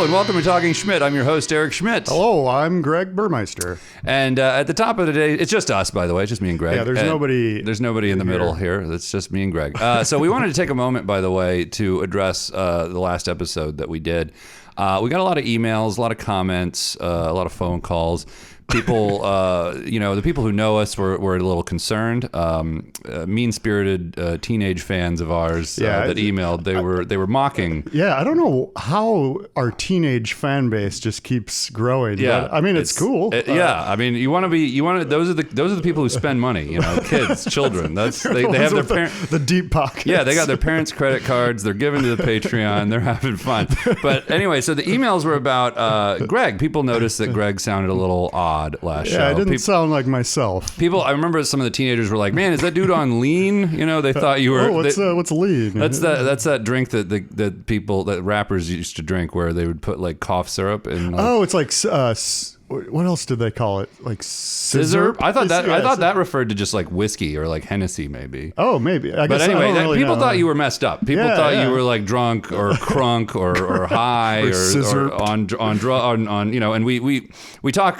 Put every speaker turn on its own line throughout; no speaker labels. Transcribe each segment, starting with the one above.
and welcome to Talking Schmidt. I'm your host, Eric Schmidt.
Hello, I'm Greg Burmeister.
And at the top of the day, it's just us, by the way. It's just me and Greg.
Yeah, there's nobody.
There's nobody in the middle here. It's just me and Greg. So we wanted to take a moment, by the way, to address the last episode that we did. We got a lot of emails, a lot of comments, a lot of phone calls. People, the people who know us were a little concerned. Mean-spirited teenage fans of ours that emailed. They were mocking.
Yeah, I don't know how our teenage fan base just keeps growing.
Yeah,
but, I mean it's cool.
I mean you want to. Those are the people who spend money. You know, kids, children. They have their parents.
The deep pockets.
Yeah, they got their parents' credit cards. They're giving to the Patreon. They're having fun. But anyway, so the emails were about Greg. People noticed that Greg sounded a little odd last show.
Yeah, I didn't sound like myself.
I remember some of the teenagers were like, "Man, is that dude on lean?" You know, they thought you were.
What's lean?
That's that drink that rappers used to drink, where they would put like cough syrup in.
It's like what else did they call it? Like scissor?
I thought that referred to just like whiskey or like Hennessy, maybe.
Oh, maybe.
But anyway, people thought you were messed up. People thought you were like drunk or crunk or high or on and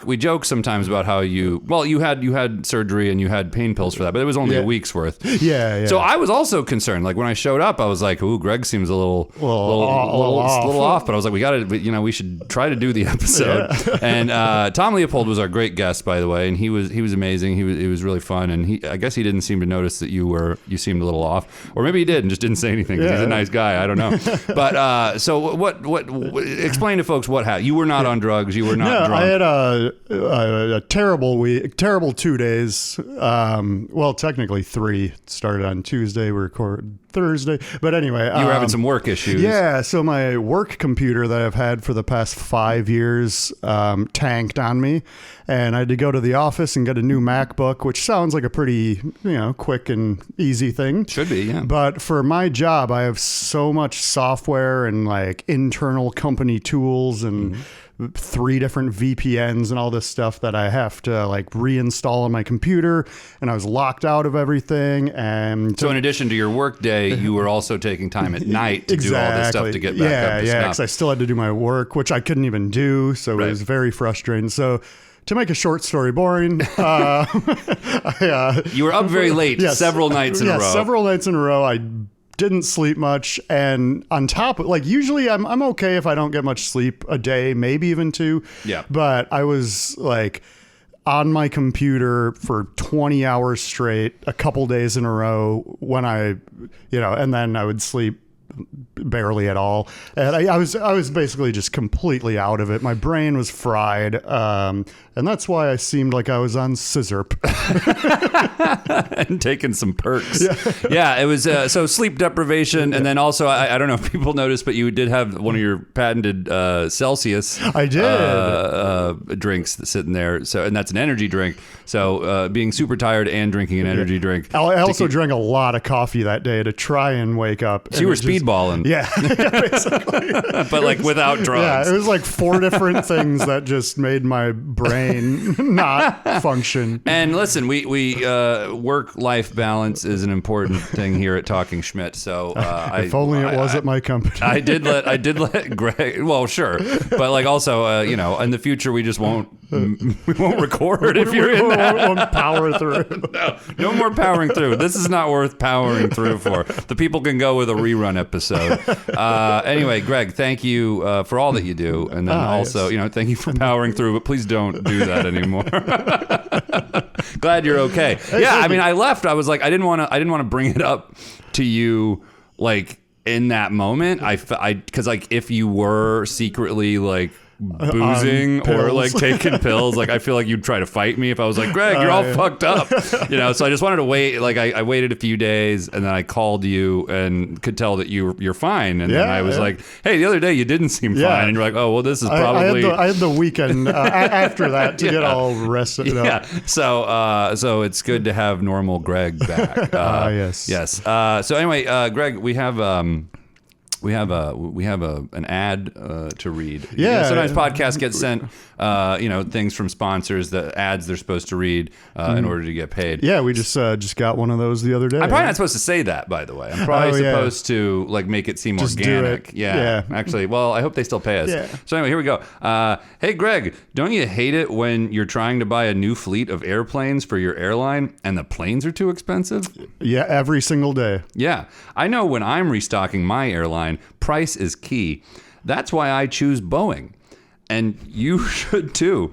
we joke sometimes about how you had surgery and you had pain pills for that, but it was only a week's worth.
Yeah.
So I was also concerned. Like when I showed up, I was like, "Ooh, Greg seems a little off." But I was like, we should try to do the episode. Yeah. And Tom Leopold was our great guest, by the way, and he was amazing. He was really fun, and I guess he didn't seem to notice that you seemed a little off, or maybe he did and just didn't say anything because he's a nice guy. I don't know. But so what? Explain to folks what happened. You were not on drugs. You were not drunk.
I had a terrible week, terrible 2 days. Well, technically 3. Started on Tuesday. We recorded Thursday, but anyway,
you were having some work issues.
Yeah, so my work computer that I've had for the past 5 years tanked on me, and I had to go to the office and get a new MacBook, which sounds like a pretty quick and easy thing.
Should be, yeah.
But for my job, I have so much software and like internal company tools and 3 different VPNs and all this stuff that I have to like reinstall on my computer, and I was locked out of everything. And
so in addition to your work day, you were also taking time at night to do all this stuff to get back up to snuff.
because I still had to do my work, which I couldn't even do, so it was very frustrating. So to make a short story boring,
you were up very late several nights in a row.
Several nights in a row. I didn't sleep much, and on top of usually I'm okay if I don't get much sleep a day, maybe even 2.
Yeah.
But I was like on my computer for 20 hours straight, a couple days in a row when and then I would sleep barely at all, and I was basically just completely out of it. My brain was fried, and that's why I seemed like I was on scissorp
and taking some perks. Yeah, it was so sleep deprivation, and then also I don't know if people noticed, but you did have one of your patented Celsius.
I did
drinks sitting there. So, and that's an energy drink. So being super tired and drinking an energy drink.
I also drank a lot of coffee that day to try and wake up.
So you were speedballing.
Yeah, basically.
But like without drugs.
Yeah, it was like 4 different things that just made my brain not function.
And listen, we work-life balance is an important thing here at Talking Schmidt. So
if only it was at my company.
I did let Greg. Well, sure, but like also, in the future we just won't record if you're in that.
Won't power through.
No more powering through. This is not worth powering through for. The people can go with a rerun episode. Anyway, Greg, thank you for all that you do, and then also, thank you for powering through. But please don't do that anymore. Glad you're okay. Yeah, I mean, I left. I was like, I didn't want to bring it up to you, like in that moment. Because like if you were secretly like boozing or like taking pills, like I feel like you'd try to fight me if I was like, Greg, you're all fucked up, so I just wanted to wait. Like I waited a few days, and then I called you and could tell that you're fine, and then I was like, hey, the other day you didn't seem fine, and you're like, oh well, this is probably
I had the weekend after that to get all rested up.
So it's good to have normal Greg back.
Yes.
So anyway, Greg, we have an ad to read.
Yeah.
Sometimes podcasts get sent, things from sponsors, the ads they're supposed to read in order to get paid.
Yeah, we just got one of those the other day.
I'm probably not supposed to say that, by the way. I'm probably supposed to like make it seem
just
organic.
Do it.
Yeah. Actually, well, I hope they still pay us.
Yeah.
So anyway, here we go. Hey, Greg, don't you hate it when you're trying to buy a new fleet of airplanes for your airline and the planes are too expensive?
Yeah, every single day.
Yeah, I know when I'm restocking my airline, price is key. That's why I choose Boeing. And you should too.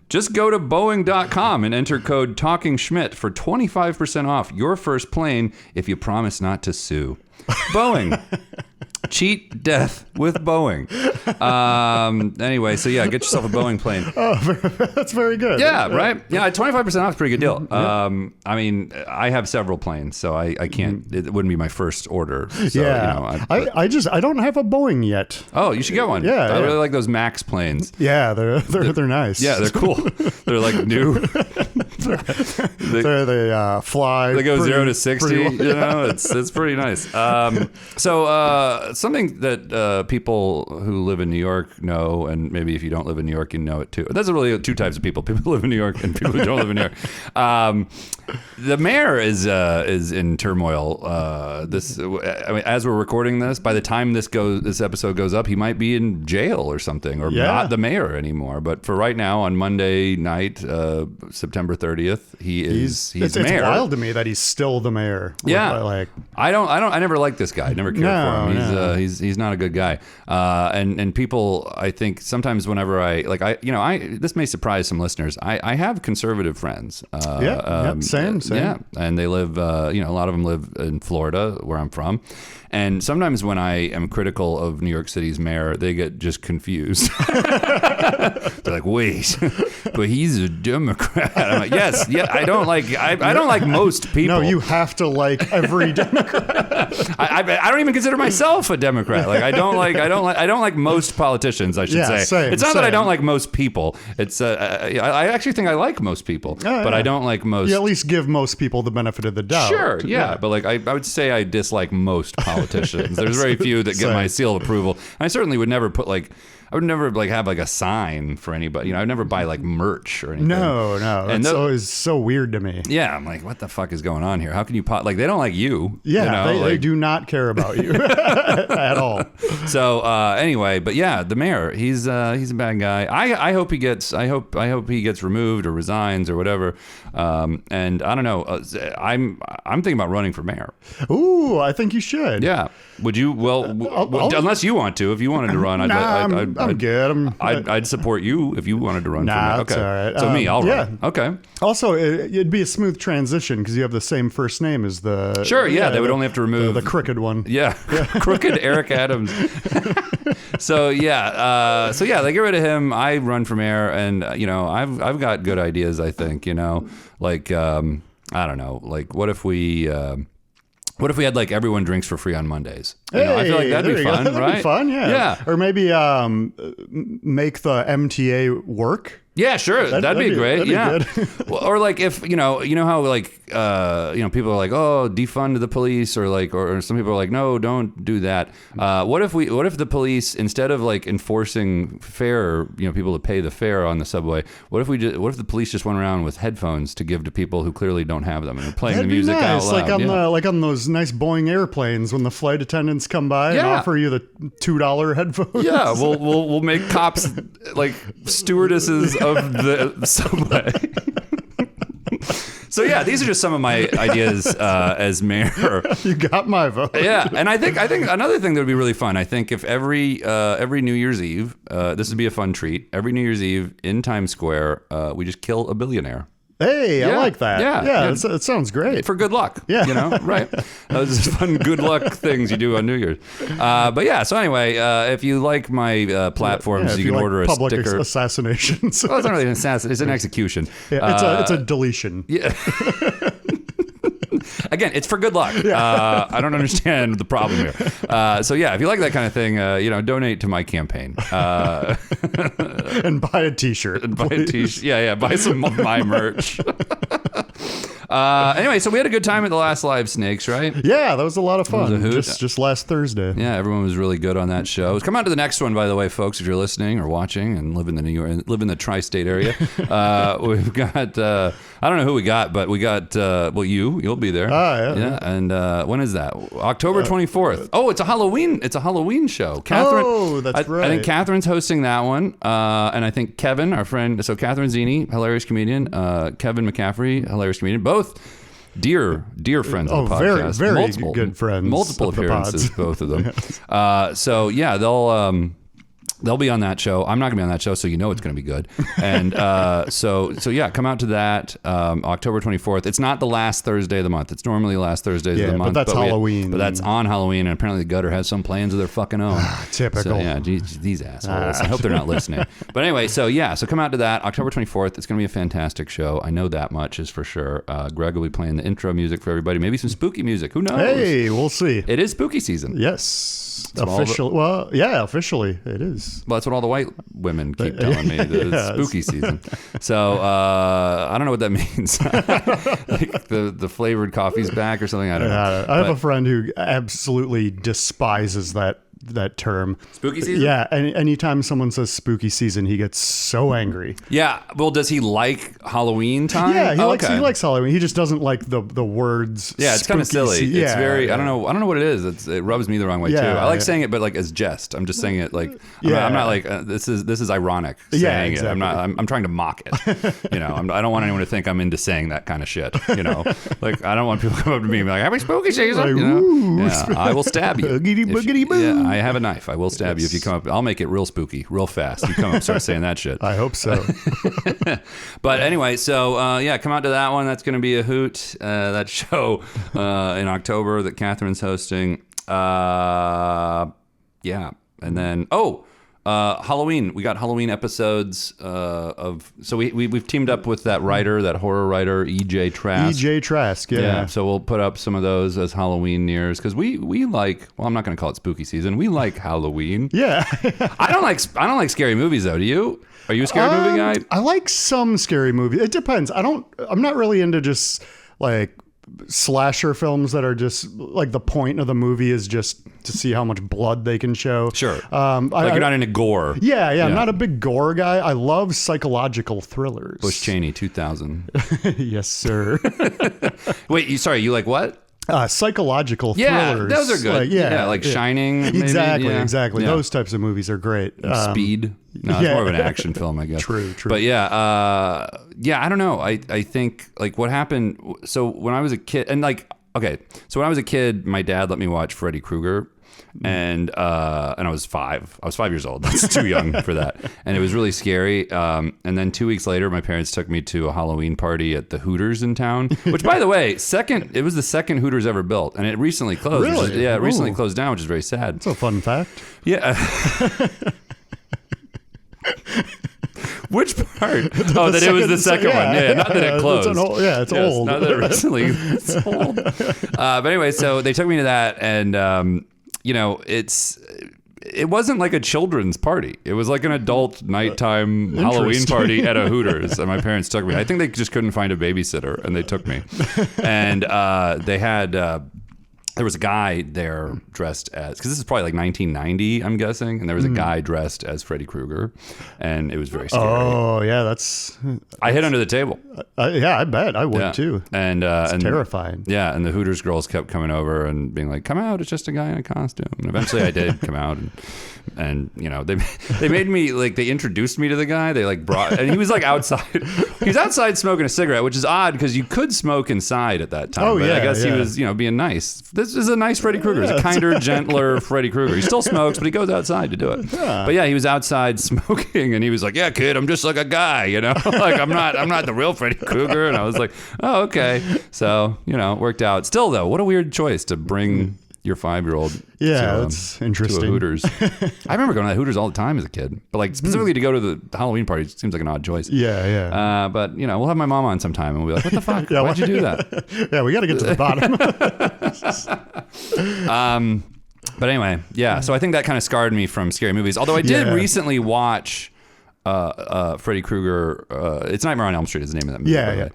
Just go to Boeing.com and enter code TalkingSchmidt for 25% off your first plane if you promise not to sue. Boeing. Cheat death with Boeing. Anyway, so yeah, get yourself a Boeing plane.
Oh, that's very good.
Yeah, right? Yeah, 25% off is a pretty good deal. I mean, I have several planes, so I can't, it wouldn't be my first order. So,
yeah. I don't have a Boeing yet.
Oh, you should get one.
Yeah.
I really like those MAX planes.
Yeah, they're nice.
Yeah, they're cool. They're like new.
They fly.
They go
pretty,
0 to 60.
well.
It's pretty nice. So something that people who live in New York know, and maybe if you don't live in New York, you know it too. There's really two types of people: people who live in New York and people who don't live in New York. The mayor is in turmoil. As we're recording this, by the time this episode goes up, he might be in jail or something, or not the mayor anymore. But for right now, on Monday night, September 30th, he's mayor.
It's wild to me that he's still the mayor.
Yeah, I never liked this guy. I never cared for him. He's not a good guy. And people, I think sometimes whenever this may surprise some listeners. I have conservative friends.
Same.
Yeah, and they live. A lot of them live in Florida, where I'm from. And sometimes when I am critical of New York City's mayor, they get just confused. They're like, "Wait, but he's a Democrat." I'm like, "Yes, yeah, I don't like most people."
No, you have to like every Democrat.
I don't even consider myself a Democrat. Like I don't like most politicians. I should say.
Same,
it's not that I don't like most people. It's I actually think I like most people, but I don't like most.
You at least give most people the benefit of the doubt.
Sure, yeah. But like I would say I dislike most politicians. There's very few that get my seal of approval. And I certainly would never put I would never have a sign for anybody. I would never buy merch or anything.
No. And it's always so weird to me.
Yeah, I'm like, what the fuck is going on here? How can you they don't like you?
Yeah, they do not care about you at all.
So anyway, but yeah, the mayor, he's a bad guy. I hope he gets removed or resigns or whatever. And I don't know. I'm thinking about running for mayor.
Ooh, I think you should.
Yeah. Would you? Well, unless you want to. If you wanted to run,
I'm good.
I'd support you if you wanted to run.
Nah,
for me. Okay.
That's all right.
So I'll run. Okay.
Also, it'd be a smooth transition because you have the same first name as the.
Sure. Yeah. They would only have to remove
the crooked one.
Yeah. Crooked Eric Adams. So they get rid of him. I run for mayor, and I've got good ideas. I think I don't know. Like, what if we had everyone drinks for free on Mondays? I feel like that'd be fun, right?
That'd be fun, yeah.
Yeah.
Or maybe make the MTA work.
Yeah, sure. That'd be great.
That'd be
good. Or if you know how people are like, oh, defund the police, or some people are like, no, don't do that. What if the police, instead of enforcing fare, people to pay the fare on the subway, what if the police just went around with headphones to give to people who clearly don't have them and are playing the music out loud?
Like on those nice Boeing airplanes when the flight attendants come by and offer you the $2 headphones.
Yeah, we'll make cops stewardesses of the subway. So yeah, these are just some of my ideas as mayor.
You got my vote.
Yeah, and I think another thing that would be really fun. I think if every New Year's Eve, this would be a fun treat. Every New Year's Eve in Times Square, we just kill a billionaire.
Hey, I like that.
Yeah.
It sounds great.
For good luck. Yeah. Right. Those are fun good luck things you do on New Year's. But yeah, so anyway, if you like my platforms, you can order a
public
sticker.
Assassinations.
Well, it's not really an assassin. It's an execution.
Yeah, it's a deletion.
Yeah. Again, it's for good luck. I don't understand the problem here. So yeah, if you like that kind of thing, donate to my campaign.
And buy a t-shirt.
Yeah, buy some of my merch. Anyway, so we had a good time at the last Live Snakes, right?
Yeah, that was a lot of fun.
It was a hoot.
Just last Thursday.
Yeah, everyone was really good on that show. Come out to the next one, by the way, folks, if you're listening or watching and live in the tri-state area. We've got I don't know who we got, but we got you'll be there. Yeah. And when is that? October 24th. Oh, it's a Halloween show. Catherine,
that's right.
I think Catherine's hosting that one, and I think Kevin, our friend, so Catherine Zini, hilarious comedian, Kevin McCaffrey, hilarious comedian, both dear friends of the podcast.
Very good friends.
Multiple appearances, both of them.
Yes.
So yeah, they'll be on that show. I'm not gonna be on that show, so you know it's gonna be good. And so yeah, come out to that October 24th. It's not the last Thursday of the month. It's normally the last Thursdays of the month.
But that's Halloween.
But that's on Halloween, and apparently the Gutter has some plans of their fucking own.
Typical.
So, yeah, these assholes. I hope they're not listening. But anyway, so come out to that October 24th. It's gonna be a fantastic show. I know that much is for sure. Greg will be playing the intro music for everybody. Maybe some spooky music. Who knows?
Hey, we'll see.
It is spooky season.
Yes. Officially it is.
Well, that's what all the white women keep telling me. It's spooky season. So I don't know what that means. Like the flavored coffee's back or something. I don't know.
I have a friend who absolutely despises that term.
Spooky season?
Yeah. Anytime someone says spooky season, he gets so angry.
Yeah. Well, does he like Halloween time?
Yeah, he likes Halloween. He just doesn't like the words.
Yeah, it's kind of silly. It's very. Yeah. I don't know what it is. It rubs me the wrong way too. I like saying it, but like as jest. I'm just saying it like. I'm not like this is ironic saying it. I'm trying to mock it. I don't want anyone to think I'm into saying that kind of shit. Like I don't want people to come up to me and be like, "Happy spooky season."
Like,
I will stab you.
Boogity boogity boo.
I have a knife. I will stab you if you come up. I'll make it real spooky, real fast. You come up and start saying that shit.
I hope so.
But anyway, so come out to that one. That's going to be a hoot. That show in October that Catherine's hosting. And then Halloween. We got Halloween episodes of. So we've teamed up with that horror writer, E.J. Trask.
E.J. Trask, yeah.
So we'll put up some of those as Halloween nears because we like. Well, I'm not going to call it spooky season. We like Halloween.
Yeah.
I don't like scary movies though. Do you? Are you a scary movie guy?
I like some scary movies. It depends. I'm not really into just like slasher films that are just like the point of the movie is just to see how much blood they can show.
Sure. You're not into gore.
Yeah. I'm not a big gore guy. I love psychological thrillers.
Bush Cheney, 2000.
Yes, sir.
Wait, you like what?
Psychological thrillers.
Yeah, those are good. Like Shining. Maybe?
Exactly.
Yeah.
Those types of movies are great.
Speed. No, it's more of an action film, I guess.
True.
But I don't know. I think like what happened. So when I was a kid, and so when I was a kid, my dad let me watch Freddy Krueger. And I was 5. I was 5 years old. That's too young for that. And it was really scary. And then 2 weeks later, my parents took me to a Halloween party at the Hooters in town. Which, by the way, it was the second Hooters ever built, and it recently closed.
Really?
It recently closed down, which is very sad.
That's a fun fact.
Yeah. Which part? Oh, that it was the second one. Yeah, not that it closed.
It's old.
Not that it's old. But anyway, so they took me to that, and it wasn't like a children's party. It was like an adult nighttime Halloween party at a Hooters, and my parents took me. I think they just couldn't find a babysitter, and they took me. And they had. There was a guy there dressed as, because this is probably like 1990, I'm guessing, and there was a guy dressed as Freddy Krueger, and it was very scary.
Oh, yeah,
I hid under the table.
Yeah, I bet I would too.
And it's
terrifying.
Yeah, and the Hooters girls kept coming over and being like, "Come out, it's just a guy in a costume." And eventually, I did come out, and they made me like they introduced me to the guy. They like brought, and he was like outside. He was outside smoking a cigarette, which is odd because you could smoke inside at that time. But I guess he was being nice. This is a nice Freddy Krueger. He's a kinder, gentler Freddy Krueger. He still smokes, but he goes outside to do it.
Yeah.
But yeah, he was outside smoking, and he was like, "Yeah, kid, I'm just like a guy, like I'm not the real Freddy Krueger." And I was like, "Oh, okay." So it worked out. Still though, what a weird choice to bring your 5-year-old.
Yeah, that's interesting.
To a Hooters. I remember going to Hooters all the time as a kid, but like specifically to go to the Halloween party seems like an odd choice.
Yeah.
But we'll have my mom on sometime, and we'll be like, "What the fuck? Why'd you do that?"
Yeah, we got to get to the bottom.
But anyway, yeah. So I think that kind of scarred me from scary movies. Although I did recently watch Freddy Krueger. It's Nightmare on Elm Street is the name of that movie.
Yeah.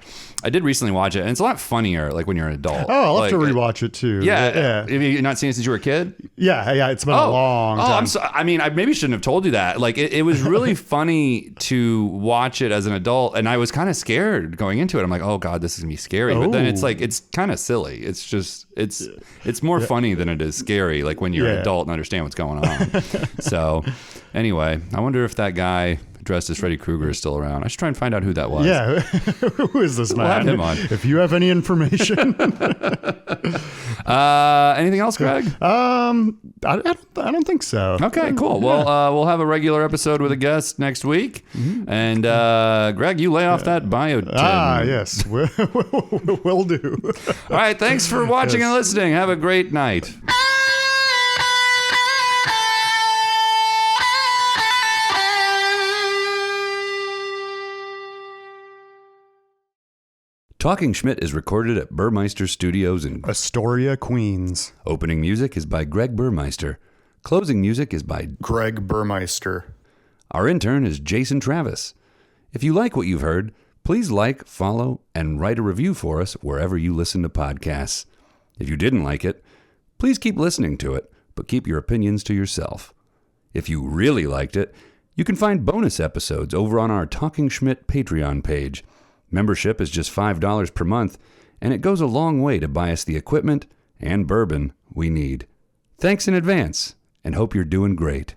I did recently watch it, and it's a lot funnier like when you're an adult.
Oh, I'll have to rewatch it too.
Yeah. Have you not seen it since you were a kid?
Yeah. It's been a long time.
I mean, I maybe shouldn't have told you that. Like, it was really funny to watch it as an adult, and I was kind of scared going into it. I'm like, oh God, this is gonna be scary. But then it's like, it's kind of silly. It's just, it's more funny than it is scary. Like when you're an adult and understand what's going on. So anyway, I wonder if that guy dressed as Freddy Krueger is still around. I should try and find out who that was.
Yeah, who is this man?
We'll have him on.
If you have any information.
Anything else, Greg?
I don't think so.
Okay, cool. Well, we'll have a regular episode with a guest next week. Mm-hmm. And Greg, you lay off that biotin.
Yes, we'll do.
All right, thanks for watching and listening. Have a great night. Talking Schmidt is recorded at Burmeister Studios in
Astoria, Queens.
Opening music is by Greg Burmeister. Closing music is by
Greg Burmeister.
Our intern is Jason Travis. If you like what you've heard, please like, follow, and write a review for us wherever you listen to podcasts. If you didn't like it, please keep listening to it, but keep your opinions to yourself. If you really liked it, you can find bonus episodes over on our Talking Schmidt Patreon page. Membership is just $5 per month, and it goes a long way to buy us the equipment and bourbon we need. Thanks in advance, and hope you're doing great.